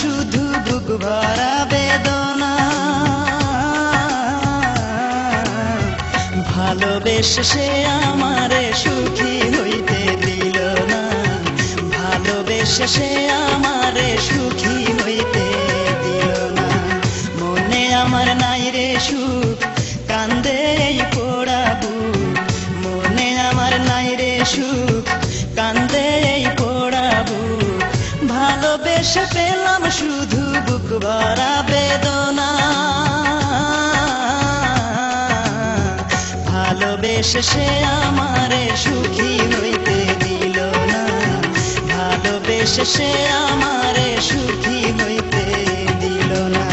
শুধু বুক ভরা বেদনা। ভালোবেসে সে আমারে সুখী হইতে দিল না, ভালোবেসে সে আমারে সুখী হইতে দিল না। মনে আমার নাই রে সুখ, কান্দে এই পোড়া বুক। মনে আমার নাই রে সুখ, কান্দে এই পোড়া বুক। ভালোবেসে পেলাম শুধু বুক ভরা বেদনা। ভালোবেসে সে আমারে সুখী হইতে দিল না, ভালোবেসে সে আমারে সুখী হইতে দিল না।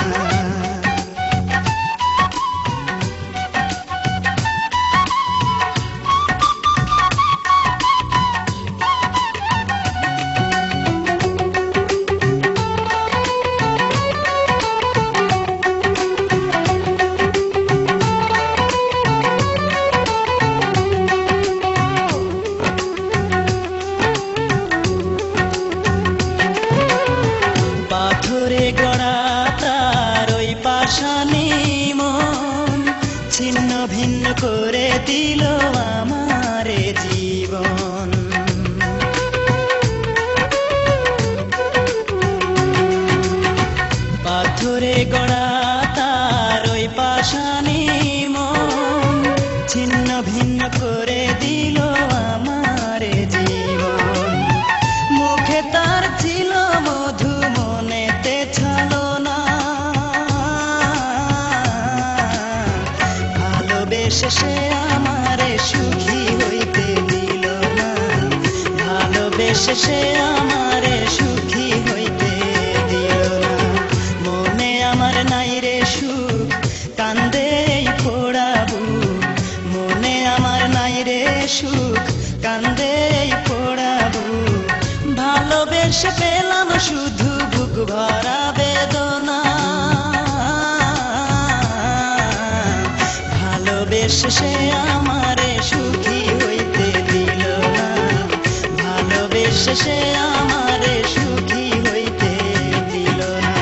পাথরে গড়া তার ওই পাষাণী মন ছিন্ন ভিন্ন করে দিল আমারে জীবন। পাথরে গড়া তার ওই পাষাণী মন ছিন্ন ভিন্ন করে দিল আমারে জীবন। মুখে তার ছিল মধু, মনেতে ছলো না। ভালোবেসে সে আমারে সুখী হইতে দিল না, ভালোবেসে সে আমারে সুখী হইতে দিল না। মনে আমার নাই রে সুখ, কান্দে এই পোড়া বুক। মনে আমার নাই রে সুখ, কান্দে এই পোড়া বুক। ভালোবেসে পেলাম শুধু বুক ভরা বেদনা। ভালোবেসে সে আমারে সুখী হইতে দিল না, ভালোবেসে সে আমারে সুখী হইতে দিল না।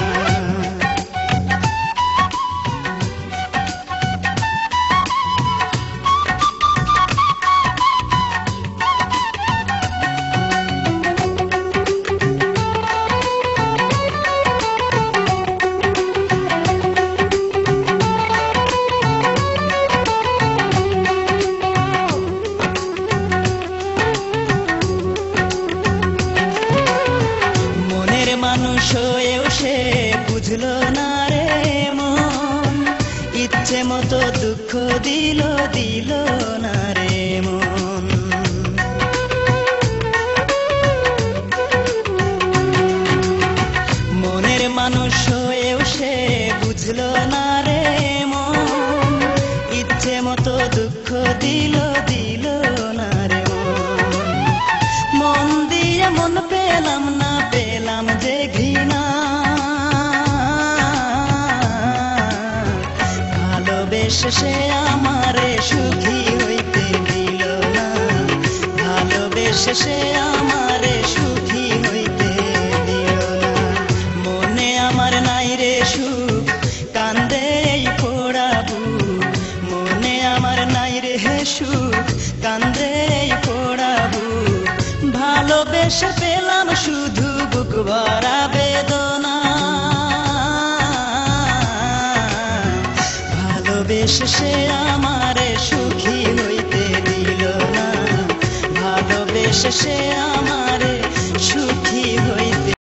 মানুষ হয়েও সে বুঝলো না রে মন, ইচ্ছে মতো দুঃখ দিল দিল না রে মন। মনের মানুষ হয়েও সে বুঝলো না রে মন, ইচ্ছে মতো দুঃখ দিল দিল না রে মন। মন দিয়ে মন পেলাম না, পেলাম যে ঘৃণা। ভালোবেসে সে আমারে সুখী হইতে দিল না, ভালোবেসে সে আমারে সুখী হইতে দিল না। মনে আমার নাই রে সুখ, কান্দে এই পোড়া বুক। মনে আমার নাই রে সুখ, কান্দে এই পোড়া বুক। ভালোবেসে পেলাম শুধু বুক ভরা বেদনা। ভালোবেসে সে আমারে সুখী হইতে দিল না, ভালোবেসে সে আমার